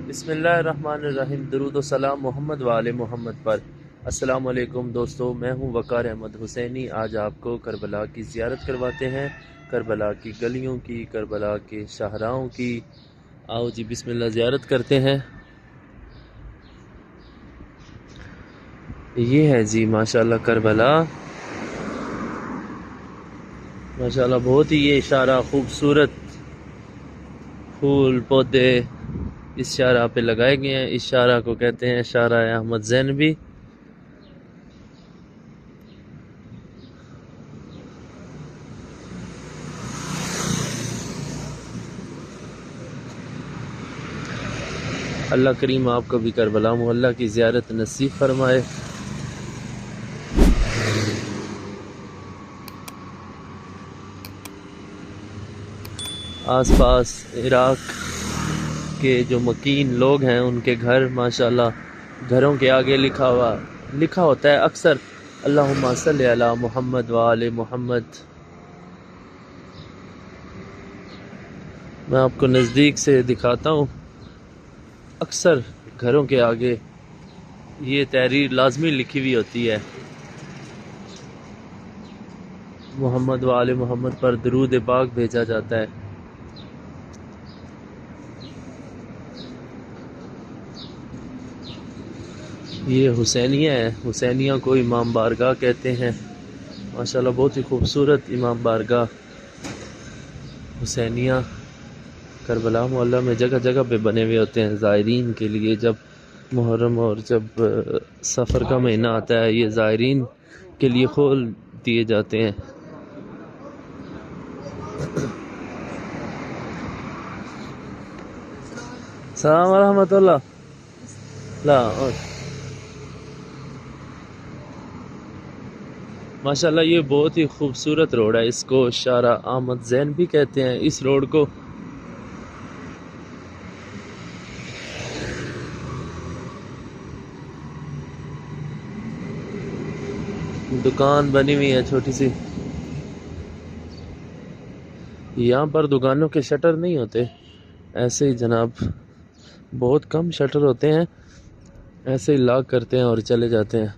بسم اللہ الرحمن الرحیم۔ درود و سلام محمد و آل محمد پر۔ السلام علیکم دوستو، میں ہوں وقار احمد حسینی۔ آج آپ کو کربلا کی زیارت کرواتے ہیں، کربلا کی گلیوں کی، کربلا کے شاہراہوں کی۔ آؤ جی بسم اللہ زیارت کرتے ہیں۔ یہ ہے جی ماشاءاللہ کربلا، ماشاءاللہ بہت ہی یہ شاہراہ خوبصورت، پھول پودے اس شاہراہ پہ لگائے گئے ہیں۔ اس شاہراہ کو کہتے ہیں شاہراہ احمد زینبی۔ اللہ کریم آپ کو بھی کربلا محلہ کی زیارت نصیب فرمائے۔ آس پاس عراق کے جو مکین لوگ ہیں ان کے گھر ماشاءاللہ، گھروں کے آگے لکھا ہوتا ہے اکثر اللہم صلی علی محمد و آل محمد۔ میں آپ کو نزدیک سے دکھاتا ہوں، اکثر گھروں کے آگے یہ تحریر لازمی لکھی ہوئی ہوتی ہے، محمد و آل محمد پر درود پاک بھیجا جاتا ہے۔ یہ حسینیہ ہے، حسینیہ کو امام بارگاہ کہتے ہیں۔ ماشاءاللہ بہت ہی خوبصورت امام بارگاہ حسینیہ کربلا محلہ میں جگہ جگہ پہ بنے ہوئے ہوتے ہیں زائرین کے لیے۔ جب محرم اور جب سفر کا مہینہ آتا ہے یہ زائرین کے لیے کھول دیے جاتے ہیں۔ السلام ورحمۃ اللہ۔ ماشاءاللہ یہ بہت ہی خوبصورت روڈ ہے، اس کو شاہراہ احمد زین بھی کہتے ہیں۔ اس روڈ کو دکان بنی ہوئی ہے چھوٹی سی، یہاں پر دکانوں کے شٹر نہیں ہوتے ایسے ہی جناب، بہت کم شٹر ہوتے ہیں، ایسے ہی لاک کرتے ہیں اور چلے جاتے ہیں۔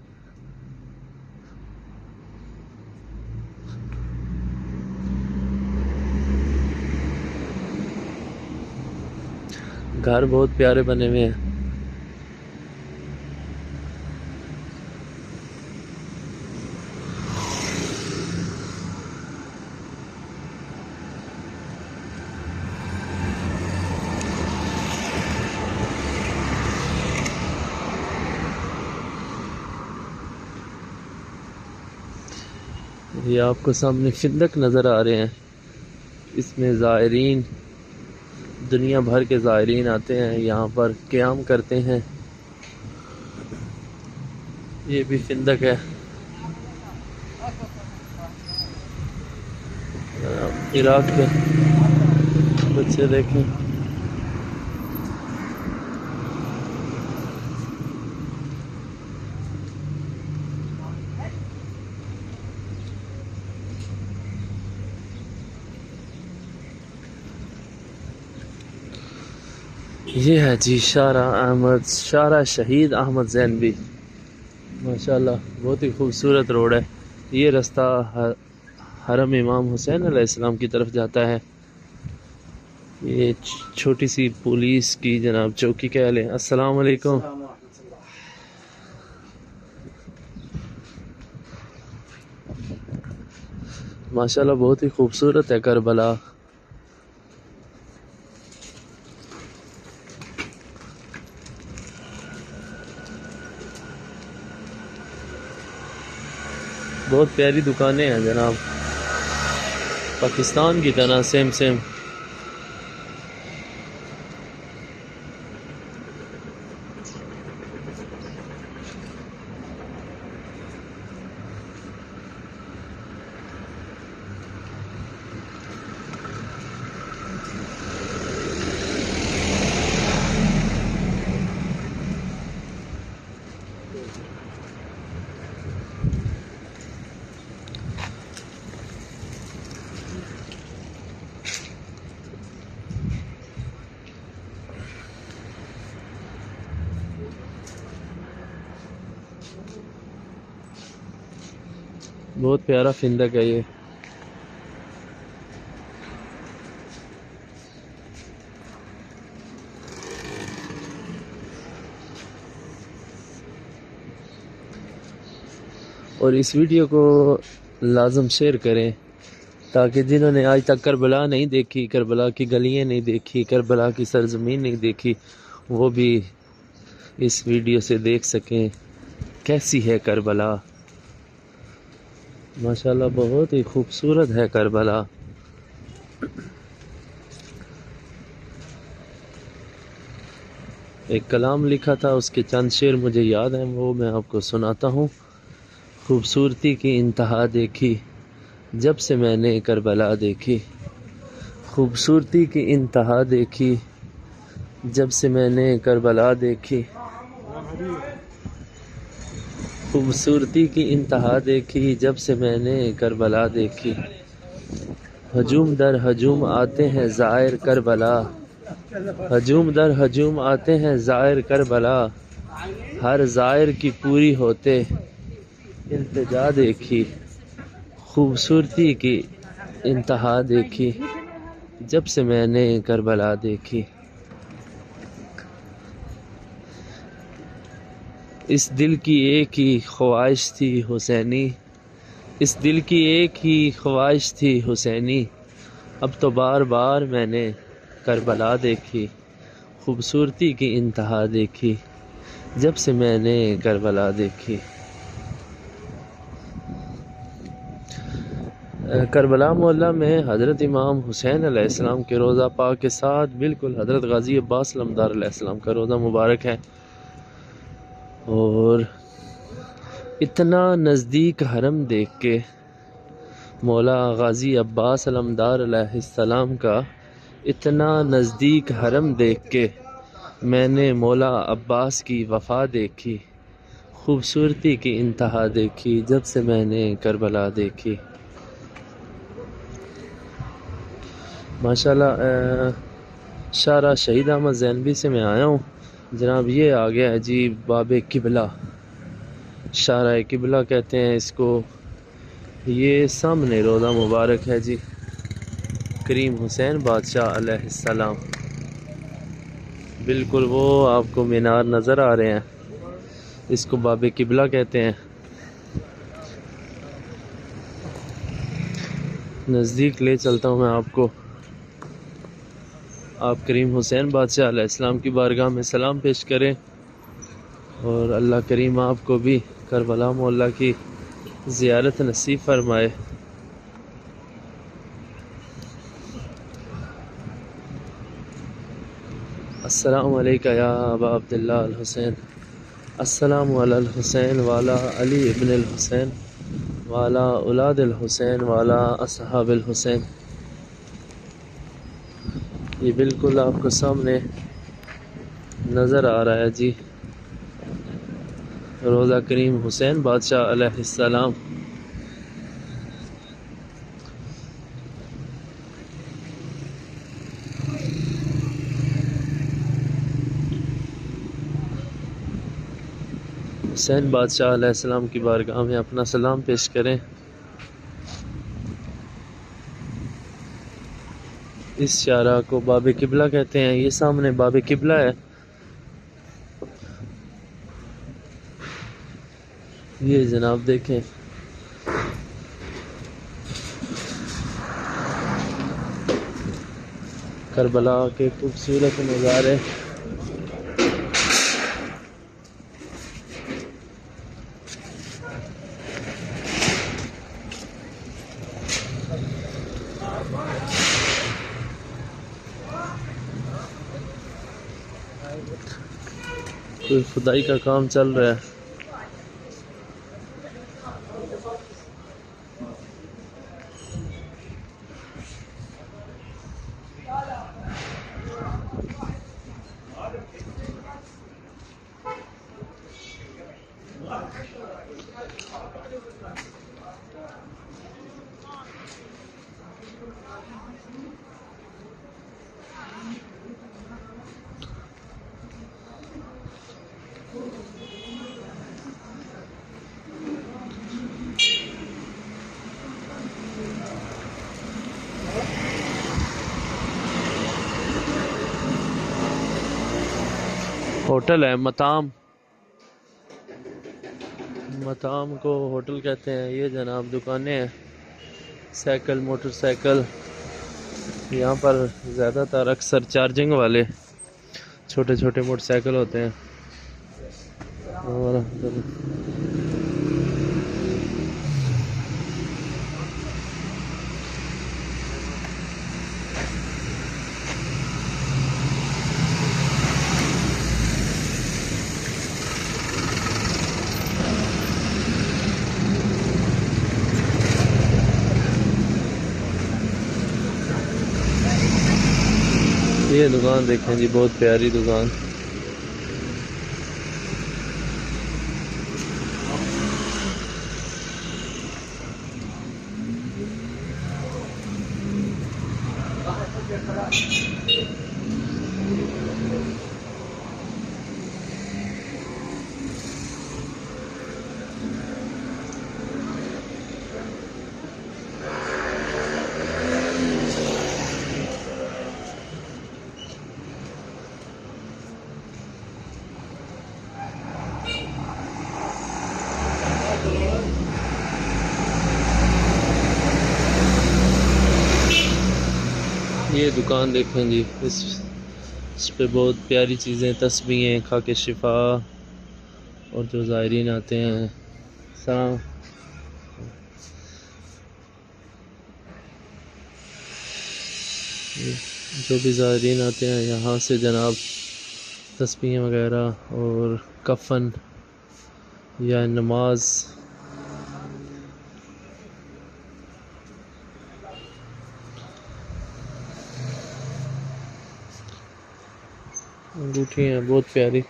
گھر بہت پیارے بنے ہوئے ہیں۔ یہ آپ کو سامنے فندق نظر آ رہے ہیں، اس میں زائرین، دنیا بھر کے زائرین آتے ہیں، یہاں پر قیام کرتے ہیں۔ یہ بھی فندق ہے، عراق کے بچے دیکھیں۔ یہ ہے جی شاہراہ شہید احمد زینبی۔ ماشاءاللہ بہت ہی خوبصورت روڈ ہے۔ یہ رستہ حرم امام حسین علیہ السلام کی طرف جاتا ہے۔ یہ چھوٹی سی پولیس کی جناب چوکی کہہ لیں۔ السلام علیکم۔ ماشاءاللہ بہت ہی خوبصورت ہے کربلا۔ بہت پیاری دکانیں ہیں جناب، پاکستان کی طرح سیم۔ بہت پیارا فندق ہے یہ. اور اس ویڈیو کو لازم شیئر کریں تاکہ جنہوں نے آج تک کربلا نہیں دیکھی، کربلا کی گلیاں نہیں دیکھی، کربلا کی سرزمین نہیں دیکھی، وہ بھی اس ویڈیو سے دیکھ سکیں کیسی ہے کربلا. ماشاءاللہ بہت ہی خوبصورت ہے کربلا. ایک کلام لکھا تھا، اس کے چند شعر مجھے یاد ہیں، وہ میں آپ کو سناتا ہوں. خوبصورتی کی انتہا دیکھی جب سے میں نے کربلا دیکھی، خوبصورتی کی انتہا دیکھی جب سے میں نے کربلا دیکھی، خوبصورتی کی انتہا دیکھی جب سے میں نے کربلا دیکھی. ہجوم در ہجوم آتے ہیں زائر کربلا، ہجوم در ہجوم آتے ہیں زائر کربلا، ہر زائر کی پوری ہوتے التجا دیکھی، خوبصورتی کی انتہا دیکھی جب سے میں نے کربلا دیکھی. اس دل کی ایک ہی خواہش تھی حسینی، اس دل کی ایک ہی خواہش تھی حسینی، اب تو بار بار میں نے کربلا دیکھی، خوبصورتی کی انتہا دیکھی جب سے میں نے کربلا دیکھی. کربلا محلہ میں حضرت امام حسین علیہ السلام کے روضہ پاک کے ساتھ بالکل حضرت غازی عباس علمدار علیہ السلام کا روضہ مبارک ہے. اور اتنا نزدیک حرم دیکھ کے، مولا غازی عباس علمدار علیہ السلام کا اتنا نزدیک حرم دیکھ کے میں نے مولا عباس کی وفا دیکھی، خوبصورتی کی انتہا دیکھی جب سے میں نے کربلا دیکھی. ماشاءاللہ شارع شہید احمد زینبی سے میں آیا ہوں جناب. یہ آ گیا ہے جی باب قبلہ، شارع قبلہ کہتے ہیں اس کو. یہ سامنے روضہ مبارک ہے جی کریم حسین بادشاہ علیہ السلام. بالکل وہ آپ کو مینار نظر آ رہے ہیں، اس کو باب قبلہ کہتے ہیں. نزدیک لے چلتا ہوں میں آپ کو. آپ کریم حسین بادشاہ علیہ السلام کی بارگاہ میں سلام پیش کریں اور اللہ کریم آپ کو بھی کربلا محلہ کی زیارت نصیب فرمائے. السلام علیکم یا ابا عبداللہ الحسین، السلام علی الحسین والا علی ابن الحسین والا اولاد الحسین والا اصحاب الحسین. یہ بالکل آپ کو سامنے نظر آ رہا ہے جی روضہ کریم حسین بادشاہ علیہ السلام. حسین بادشاہ علیہ السلام کی بارگاہ میں اپنا سلام پیش کریں. اس شارع کو باب قبلہ کہتے ہیں. یہ سامنے باب قبلہ ہے. یہ جناب دیکھیں کربلا کے خوبصورت نظارے. کوئی خدائی کا کام چل رہا ہے. ہوٹل ہے متام، متام کو ہوٹل کہتے ہیں. یہ جناب دکانیں ہیں، سائیکل موٹر سائیکل. یہاں پر زیادہ تر اکثر چارجنگ والے چھوٹے چھوٹے موٹر سائیکل ہوتے ہیں. اور یہ دکان دیکھیں جی، بہت پیاری دکان. یہ دکان دیکھیں جی، اس پہ بہت پیاری چیزیں، تسبیحیں، خاک شفا، اور جو زائرین آتے ہیں سلام. جو بھی زائرین آتے ہیں یہاں سے جناب تسبیحیں وغیرہ اور کفن یا نماز. انگوٹھی ہیں بہت پیاری.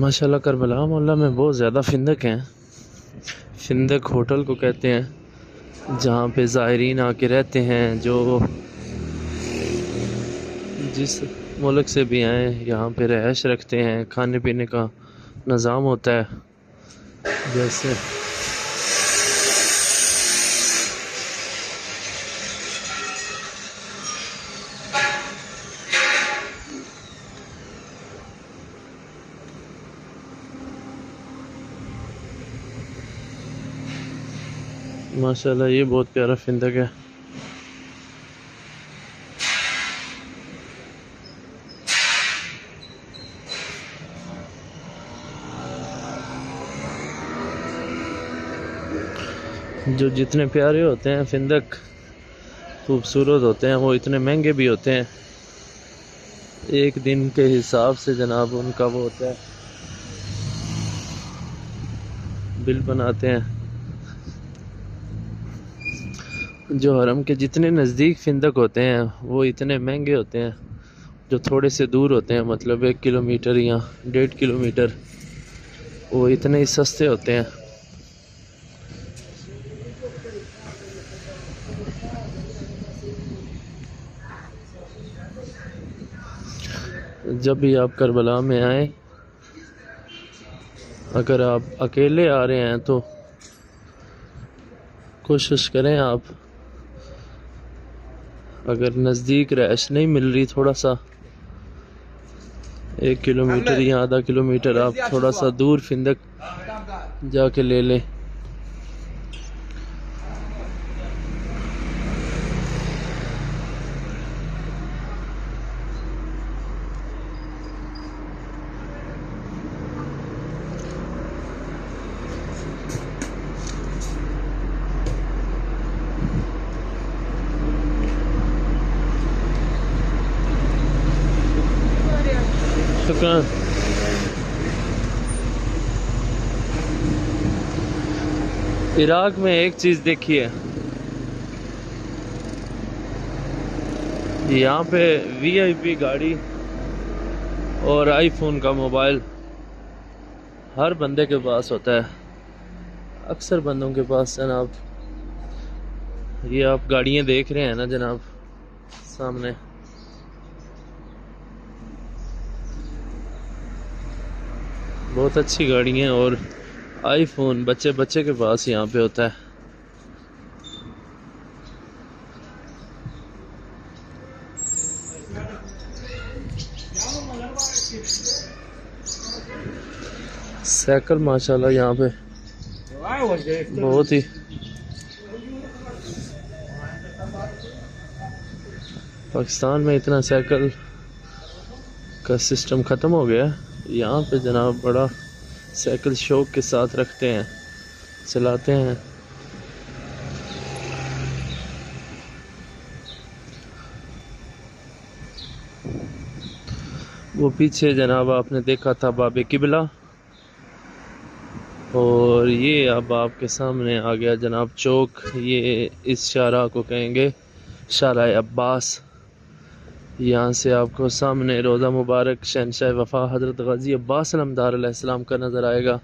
ماشاءاللہ کربلا محلہ میں بہت زیادہ فندق ہیں. فندق ہوٹل کو کہتے ہیں جہاں پہ زائرین آ کے رہتے ہیں، جو جس ملک سے بھی آئیں یہاں پہ رہائش رکھتے ہیں. کھانے پینے کا نظام ہوتا ہے، جیسے ماشاءاللہ یہ بہت پیارا فندق ہے. جو جتنے پیارے ہوتے ہیں فندق، خوبصورت ہوتے ہیں، وہ اتنے مہنگے بھی ہوتے ہیں. ایک دن کے حساب سے جناب ان کا وہ ہوتا ہے، بل بناتے ہیں. جو حرم کے جتنے نزدیک فندق ہوتے ہیں وہ اتنے مہنگے ہوتے ہیں، جو تھوڑے سے دور ہوتے ہیں، مطلب 1 کلومیٹر یا 1.5 کلومیٹر، وہ اتنے ہی سستے ہوتے ہیں. جب بھی آپ کربلا میں آئیں، اگر آپ اکیلے آ رہے ہیں تو کوشش کریں، آپ اگر نزدیک رہائش نہیں مل رہی، تھوڑا سا 1 کلومیٹر یا آدھا کلومیٹر آپ تھوڑا سا دور فندق جا کے لے لیں. شکرا. عراق میں ایک چیز دیکھی ہے، یہاں پہ وی آئی پی گاڑی اور آئی فون کا موبائل ہر بندے کے پاس ہوتا ہے، اکثر بندوں کے پاس جناب۔ یہ آپ گاڑیاں دیکھ رہے ہیں نا جناب سامنے، بہت اچھی گاڑی ہیں، اور آئی فون بچے کے پاس یہاں پہ ہوتا ہے۔ سائیکل ماشاءاللہ یہاں پہ بہت ہی، پاکستان میں اتنا سائیکل کا سسٹم ختم ہو گیا، یہاں پہ جناب بڑا سائیکل شوق کے ساتھ رکھتے ہیں، چلاتے ہیں۔ وہ پیچھے جناب آپ نے دیکھا تھا باب قبلہ، اور یہ اب آپ کے سامنے آ گیا جناب چوک۔ یہ اس شارع کو کہیں گے شارع عباس۔ یہاں سے آپ کو سامنے روضہ مبارک شہنشاہ وفا حضرت غازی عباس علمدار علیہ السلام کا نظر آئے گا۔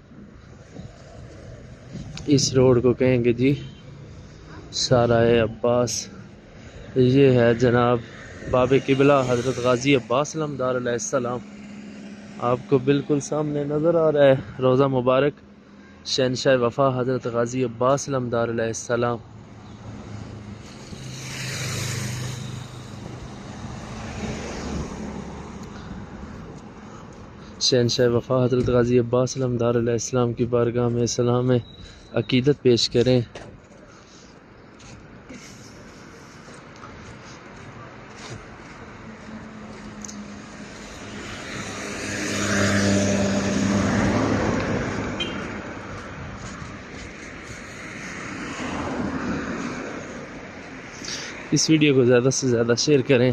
اس روڈ کو کہیں گے جی شارع عباس۔ یہ ہے جناب باب قبلہ حضرت غازی عباس علمدار علیہ السلام، آپ کو بالکل سامنے نظر آ رہا ہے روضہ مبارک شہنشاہ وفا حضرت غازی عباس علمدار علیہ السلام۔ شہنشاہ وفا حضرت غازی عباس علمدار علیہ السلام کی بارگاہ میں سلام عقیدت پیش کریں۔ اس ویڈیو کو زیادہ سے زیادہ شیئر کریں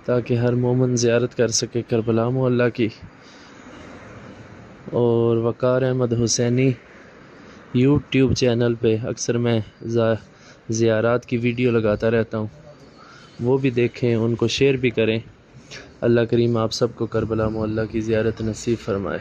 تاکہ ہر مومن زیارت کر سکے کربلا معلیٰ کی۔ اور وقار احمد حسینی یوٹیوب چینل پہ اکثر میں زیارات کی ویڈیو لگاتا رہتا ہوں، وہ بھی دیکھیں، ان کو شیئر بھی کریں۔ اللہ کریم آپ سب کو کربلا معلیٰ کی زیارت نصیب فرمائے۔